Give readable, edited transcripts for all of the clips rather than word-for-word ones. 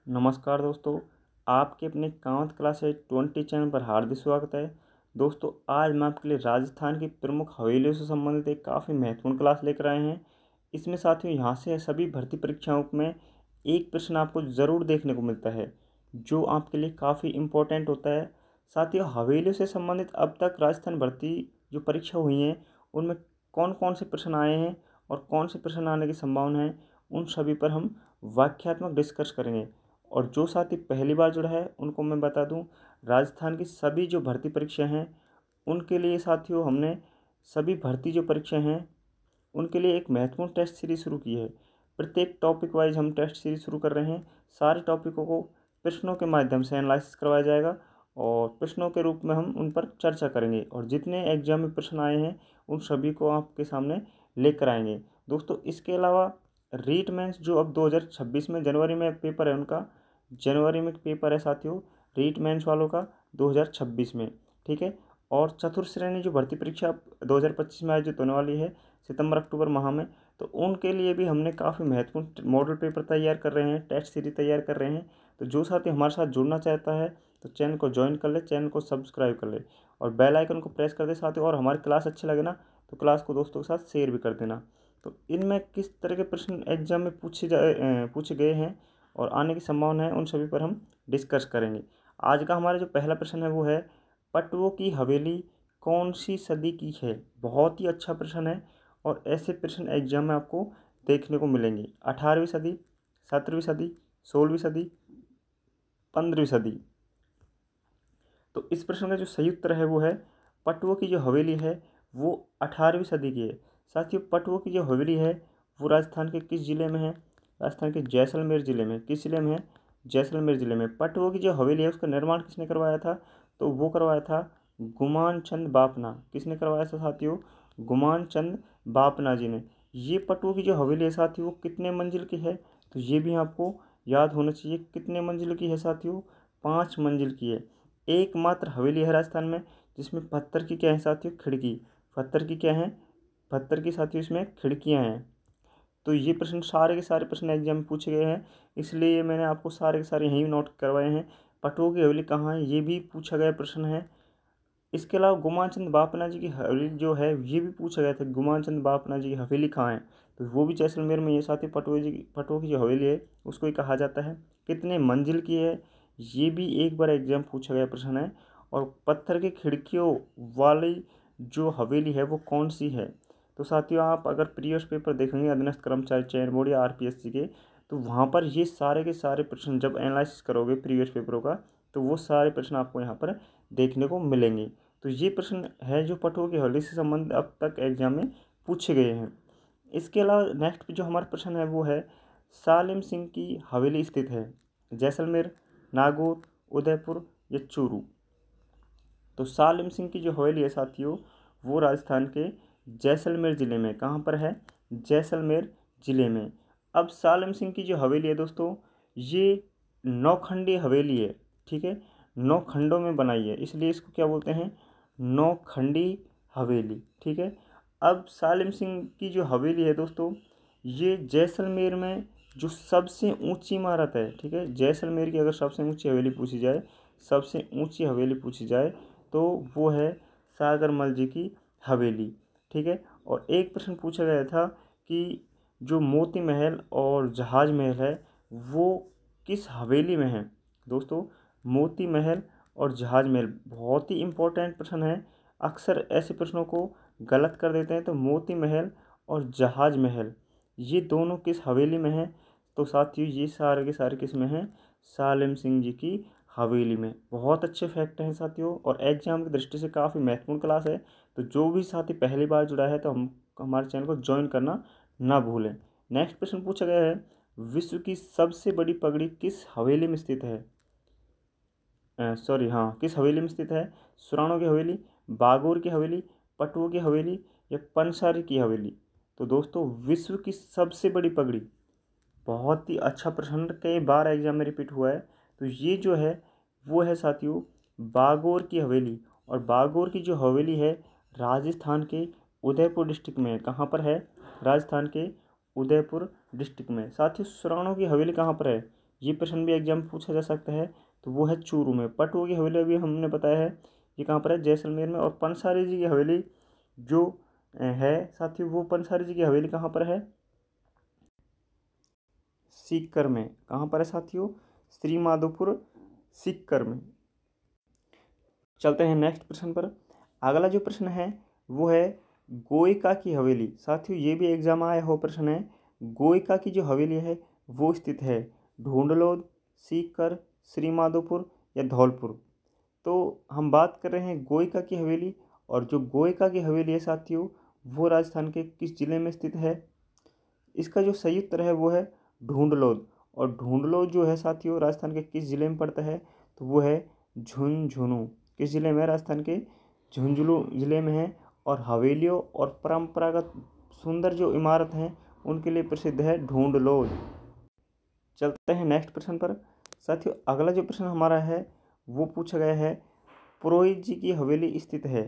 नमस्कार दोस्तों, आपके अपने कांवत क्लासेज 20 चैनल पर हार्दिक स्वागत है। दोस्तों, आज मैं आपके लिए राजस्थान की प्रमुख हवेलियों से संबंधित एक काफ़ी महत्वपूर्ण क्लास लेकर आए हैं। इसमें साथियों यहाँ से सभी भर्ती परीक्षाओं में एक प्रश्न आपको ज़रूर देखने को मिलता है, जो आपके लिए काफ़ी इम्पोर्टेंट होता है। साथियों, हवेलियों से संबंधित अब तक राजस्थान भर्ती जो परीक्षा हुई हैं, उनमें कौन कौन से प्रश्न आए हैं और कौन से प्रश्न आने की संभावना है, उन सभी पर हम वाक्यात्मक डिस्कस करेंगे। और जो साथी पहली बार जुड़ा है उनको मैं बता दूं, राजस्थान की सभी जो भर्ती परीक्षा हैं उनके लिए साथियों हमने सभी भर्ती जो परीक्षा हैं उनके लिए एक महत्वपूर्ण टेस्ट सीरीज शुरू की है। प्रत्येक टॉपिक वाइज हम टेस्ट सीरीज शुरू कर रहे हैं। सारे टॉपिकों को प्रश्नों के माध्यम से एनालिसिस करवाया जाएगा और प्रश्नों के रूप में हम उन पर चर्चा करेंगे और जितने एग्जाम में प्रश्न आए हैं उन सभी को आपके सामने लेकर आएंगे। दोस्तों, इसके अलावा रीट मेंस जो अब 2026 में जनवरी में पेपर है उनका, जनवरी में पेपर है साथियों रीट मेंस वालों का 2026 में, ठीक है। और चतुर्थ श्रेणी जो भर्ती परीक्षा 2025 में आयोजित होने वाली है सितंबर अक्टूबर माह में, तो उनके लिए भी हमने काफ़ी महत्वपूर्ण मॉडल पेपर तैयार कर रहे हैं, टेस्ट सीरीज तैयार कर रहे हैं। तो जो साथी हमारे साथ जुड़ना चाहता है तो चैनल को ज्वाइन कर ले, चैनल को सब्सक्राइब कर ले और बेल आइकन को प्रेस कर दे साथियों। और हमारी क्लास अच्छी लगे ना तो क्लास को दोस्तों के साथ शेयर भी कर देना। तो इनमें किस तरह के प्रश्न एग्जाम में पूछे गए हैं और आने की संभावना है, उन सभी पर हम डिस्कस करेंगे। आज का हमारा जो पहला प्रश्न है वो है, पटवों की हवेली कौन सी सदी की है। बहुत ही अच्छा प्रश्न है और ऐसे प्रश्न एग्जाम में आपको देखने को मिलेंगे। 18वीं सदी, 17वीं सदी, 16वीं सदी, 15वीं सदी। तो इस प्रश्न का जो सही उत्तर है वो है, पटवों की जो हवेली है वो 18वीं सदी की है। साथियों, पटवों की जो हवेली है वो राजस्थान के किस जिले में है? राजस्थान के जैसलमेर जिले में। किस जिले में है? जैसलमेर जिले में। पटवों की जो हवेली है उसका निर्माण किसने करवाया था? तो वो करवाया था गुमान चंद बापना। किसने करवाया था साथियों? गुमान चंद बापना जी ने। ये पटवों की जो हवेली है साथियों वो कितने मंजिल की है? तो ये भी आपको याद होना चाहिए। कितने मंजिल की है साथियों? 5 मंजिल की है। एकमात्र हवेली है राजस्थान में जिसमें पत्थर की क्या है साथियों? खिड़की। पत्थर की क्या है? पत्थर की साथियों इसमें खिड़कियां हैं। तो ये प्रश्न सारे के सारे प्रश्न एग्जाम में पूछे गए हैं, इसलिए मैंने आपको सारे के सारे यहीं नोट करवाए हैं। पटवों की हवेली कहाँ है ये भी पूछा गया प्रश्न है। इसके अलावा गुमान चंद बापना जी की हवेली जो है ये भी पूछा गया था, गुमान चंद बापना जी की हवेली कहाँ है? तो वो भी जैसलमेर में। ये साथी पटवों की जो हवेली है उसको ही कहा जाता है। कितने मंजिल की है ये भी एक बार एग्जाम पूछा गया प्रश्न है। और पत्थर की खिड़कियों वाली जो हवेली है वो कौन सी है? तो साथियों, आप अगर प्रीवियस पेपर देखेंगे अधीनस्थ कर्मचारी चयन बोर्ड या आरपीएससी के, तो वहाँ पर ये सारे के सारे प्रश्न जब एनालिसिस करोगे प्रीवियस पेपरों का, तो वो सारे प्रश्न आपको यहाँ पर देखने को मिलेंगे। तो ये प्रश्न है जो पटवों की हवेली से संबंधित अब तक एग्जाम में पूछे गए हैं। इसके अलावा नेक्स्ट जो हमारा प्रश्न है वो है, सालिम सिंह की हवेली स्थित है जैसलमेर, नागौर, उदयपुर या चूरू? तो सालिम सिंह की जो हवेली है साथियों वो राजस्थान के जैसलमेर ज़िले में। कहाँ पर है? जैसलमेर ज़िले में। अब सालिम सिंह की जो हवेली है दोस्तों ये 9 खंडी हवेली है, ठीक है। 9 खंडों में बनाई है, इसलिए इसको क्या बोलते हैं? 9 खंडी हवेली, ठीक है। अब सालिम सिंह की जो हवेली है दोस्तों ये जैसलमेर में जो सबसे ऊंची इमारत है, ठीक है। जैसलमेर की अगर सबसे ऊंची हवेली पूछी जाए, सबसे ऊंची हवेली पूछी जाए तो वो है सागरमल जी की हवेली, ठीक है। और एक प्रश्न पूछा गया था कि जो मोती महल और जहाज महल है वो किस हवेली में है? दोस्तों, मोती महल और जहाज महल बहुत ही इम्पोर्टेंट प्रश्न है। अक्सर ऐसे प्रश्नों को गलत कर देते हैं। तो मोती महल और जहाज महल ये दोनों किस हवेली में है? तो साथियों ये सारे के सारे किस में हैं? सालिम सिंह जी की हवेली में। बहुत अच्छे फैक्ट हैं साथियों और एग्जाम की दृष्टि से काफ़ी महत्वपूर्ण क्लास है। तो जो भी साथी पहली बार जुड़ा है तो हम हमारे चैनल को ज्वाइन करना ना भूलें। नेक्स्ट प्रश्न पूछा गया है, विश्व की सबसे बड़ी पगड़ी किस हवेली में स्थित है? किस हवेली में स्थित है? सुराणों की हवेली, बागोर की हवेली, पटवों की हवेली या पंसारी की हवेली? तो दोस्तों, विश्व की सबसे बड़ी पगड़ी, बहुत ही अच्छा प्रश्न, कई बार एग्जाम में रिपीट हुआ है। तो ये जो है वो है साथियों बागोर की हवेली। और बागोर की जो हवेली है राजस्थान के उदयपुर डिस्ट्रिक्ट में है। कहाँ पर है? राजस्थान के उदयपुर डिस्ट्रिक्ट में। साथियों, सुराणों की हवेली कहाँ पर है? ये प्रश्न भी एग्जाम पूछा जा सकता है, तो वो है चूरू में। पटुआ की हवेली अभी हमने बताया है ये कहाँ पर है, जैसलमेर में। और पंसारी जी की हवेली जो है साथियों, वो पंसारी जी की हवेली कहाँ पर है, सीकर में। कहाँ पर है साथियों, श्री माधोपुर सीकर में। चलते हैं नेक्स्ट प्रश्न पर। अगला जो प्रश्न है वो है गोइका की हवेली। साथियों ये भी एग्जाम आया हो प्रश्न है। गोइका की जो हवेली है वो स्थित है ढूंढलोद, सीकर, श्री माधोपुर या धौलपुर। तो हम बात कर रहे हैं गोइका की हवेली, और जो गोइका की हवेली है साथियों वो राजस्थान के किस जिले में स्थित है। इसका जो सही उत्तर है वो है ढूंढलोद। और ढूंढलोद जो है साथियों राजस्थान के किस जिले में पड़ता है, तो वो है झुंझुनू। किस जिले में, राजस्थान के झुंझुनू जिले में है। और हवेलियों और परंपरागत सुंदर जो इमारत हैं उनके लिए प्रसिद्ध है ढूंढलोद। चलते हैं नेक्स्ट प्रश्न पर। साथियों अगला जो प्रश्न हमारा है वो पूछा गया है पुरोहित जी की हवेली स्थित है।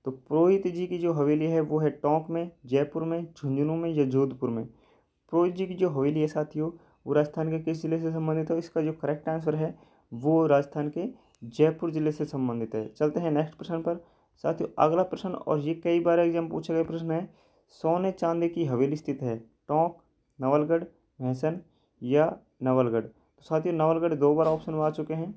तो पुरोहित जी की जो हवेली है वो है टोंक में, जयपुर में, झुंझुनू में या जोधपुर में। पुरोहित जी की जो हवेली है साथियों वो राजस्थान के किस जिले से संबंधित है। इसका जो करेक्ट आंसर है वो राजस्थान के जयपुर जिले से संबंधित है। चलते हैं नेक्स्ट प्रश्न पर। साथियों अगला प्रश्न, और ये कई बार एग्जाम पूछा गया प्रश्न है, सोने चांदी की हवेली स्थित है टोंक, नवलगढ़, महसन या नवलगढ़। तो साथियों नवलगढ़ 2 बार ऑप्शन में आ चुके हैं,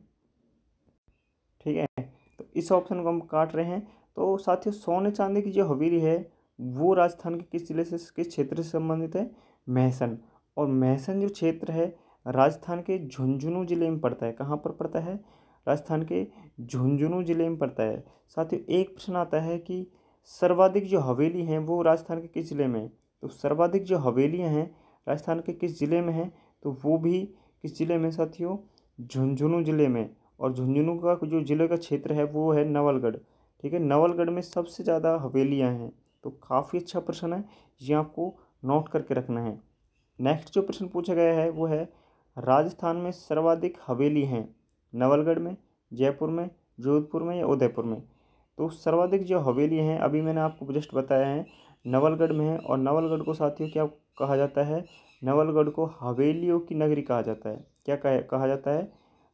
ठीक है, तो इस ऑप्शन को हम काट रहे हैं। तो साथियों सोने चांदी की जो हवेली है वो राजस्थान के किस जिले से, किस क्षेत्र से संबंधित है, महसन। और महसन जो क्षेत्र है राजस्थान के झुंझुनू जिले में पड़ता है। कहाँ पर पड़ता है, राजस्थान के झुंझुनू जिले में पड़ता है। साथियों एक प्रश्न आता है कि सर्वाधिक जो हवेली हैं वो राजस्थान के किस जिले में है। तो सर्वाधिक जो हवेलियाँ हैं राजस्थान के किस जिले में हैं, तो वो भी किस जिले में साथियों, झुंझुनू जिले में। और झुंझुनू का जो जिले का क्षेत्र है वो है नवलगढ़, ठीक है। नवलगढ़ में सबसे ज़्यादा हवेलियाँ हैं। तो काफ़ी अच्छा प्रश्न है, ये आपको नोट करके रखना है। नेक्स्ट जो प्रश्न पूछा गया है वो है राजस्थान में सर्वाधिक हवेली हैं नवलगढ़ में, जयपुर में, जोधपुर में या उदयपुर में। तो सर्वाधिक जो हवेली हैं अभी मैंने आपको जस्ट बताया है नवलगढ़ में है। और नवलगढ़ को साथियों क्या कहा जाता है, नवलगढ़ को हवेलियों की नगरी कहा जाता है। क्या कहा जाता है,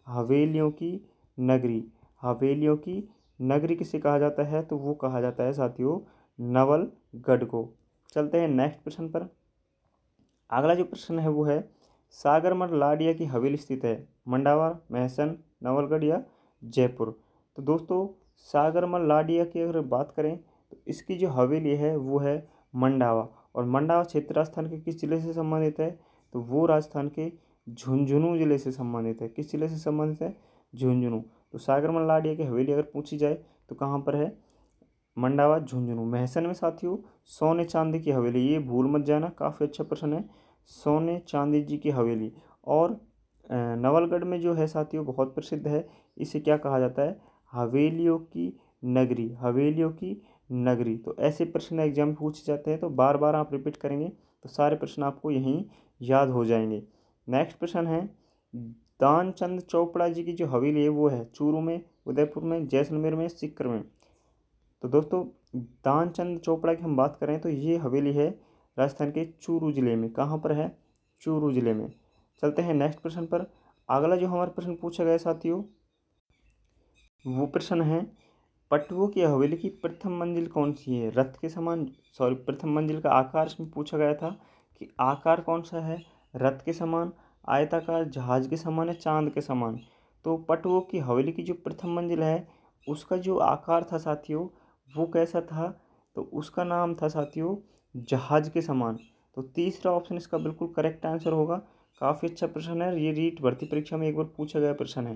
हवेलियों की नगरी। हवेलियों की नगरी किसे कहा जाता है, तो वो कहा जाता है साथियों नवलगढ़ को। चलते हैं नेक्स्ट प्रश्न पर। अगला जो प्रश्न है वो है सागरमल लाडिया की हवेली स्थित है मंडावा, महसन, नवलगढ़ या जयपुर। तो दोस्तों सागरमल लाडिया की अगर बात करें तो इसकी जो हवेली है वो है मंडावा। और मंडावा क्षेत्र राजस्थान के किस जिले से संबंधित है, तो वो राजस्थान के झुंझुनू जिले से संबंधित है। किस जिले से संबंधित है, झुंझुनू। तो सागरमल लाडिया की हवेली अगर पूछी जाए तो कहाँ पर है, मंडावा, झुंझुनू। महसन में साथियों सोने चांदी की हवेली, ये भूल मत जाना, काफ़ी अच्छा प्रश्न है, सोने चांदी जी की हवेली। और नवलगढ़ में जो है साथियों बहुत प्रसिद्ध है, इसे क्या कहा जाता है, हवेलियों की नगरी। हवेलियों की नगरी। तो ऐसे प्रश्न एग्जाम में पूछे जाते हैं, तो बार बार आप रिपीट करेंगे तो सारे प्रश्न आपको यहीं याद हो जाएंगे। नेक्स्ट प्रश्न है दानचंद चोपड़ा जी की जो हवेली है वो है चूरू में, उदयपुर में, जैसलमेर में, सीकर में। तो दोस्तों दानचंद चोपड़ा की हम बात करें तो ये हवेली है राजस्थान के चूरू जिले में। कहाँ पर है, चूरू जिले में। चलते हैं नेक्स्ट प्रश्न पर। अगला जो हमारा प्रश्न पूछा गया साथियों वो प्रश्न है पटवों की हवेली की प्रथम मंजिल कौन सी है, रथ के समान, सॉरी प्रथम मंजिल का आकार इसमें पूछा गया था कि आकार कौन सा है, रथ के समान, आयताकार, जहाज के समान या चांद के समान। तो पटवों की हवेली की जो प्रथम मंजिल है उसका जो आकार था साथियों वो कैसा था, तो उसका नाम था साथियों जहाज के समान। तो तीसरा ऑप्शन इसका बिल्कुल करेक्ट आंसर होगा। काफ़ी अच्छा प्रश्न है, ये रीट भर्ती परीक्षा में एक बार पूछा गया प्रश्न है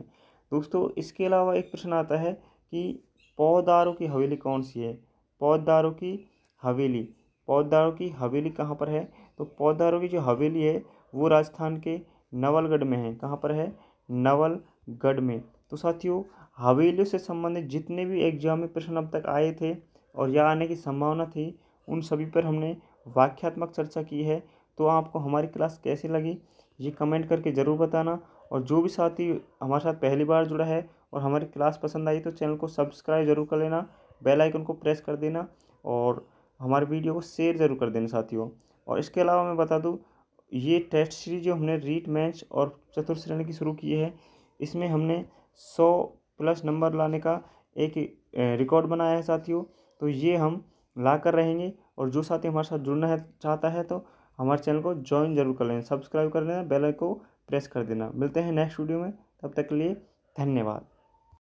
दोस्तों। इसके अलावा एक प्रश्न आता है कि पौदारों की हवेली कौन सी है, पौदारों की हवेली। पौदारों की हवेली कहाँ पर है, तो पौदारों की जो हवेली है वो राजस्थान के नवलगढ़ में है। कहाँ पर है, नवलगढ़ में। तो साथियों हवेलियों से संबंधित जितने भी एग्जाम में प्रश्न अब तक आए थे और या आने की संभावना थी उन सभी पर हमने वाक्यात्मक चर्चा की है। तो आपको हमारी क्लास कैसी लगी ये कमेंट करके ज़रूर बताना। और जो भी साथी हमारे साथ पहली बार जुड़ा है और हमारी क्लास पसंद आई तो चैनल को सब्सक्राइब ज़रूर कर लेना, बेल आइकन को प्रेस कर देना और हमारे वीडियो को शेयर ज़रूर कर देना साथियों। और इसके अलावा मैं बता दूं ये टेस्ट सीरीज जो हमने रीट मैच और चतुर्थ श्रेणी की शुरू की है, इसमें हमने 100+ नंबर लाने का एक रिकॉर्ड बनाया है साथियों। तो ये हम ला कर रहेंगे, और जो साथी हमारे साथ जुड़ना है चाहता है तो हमारे चैनल को ज्वाइन जरूर कर लेना, सब्सक्राइब कर लेना, बेल आइकन को प्रेस कर देना। मिलते हैं नेक्स्ट वीडियो में, तब तक के लिए धन्यवाद।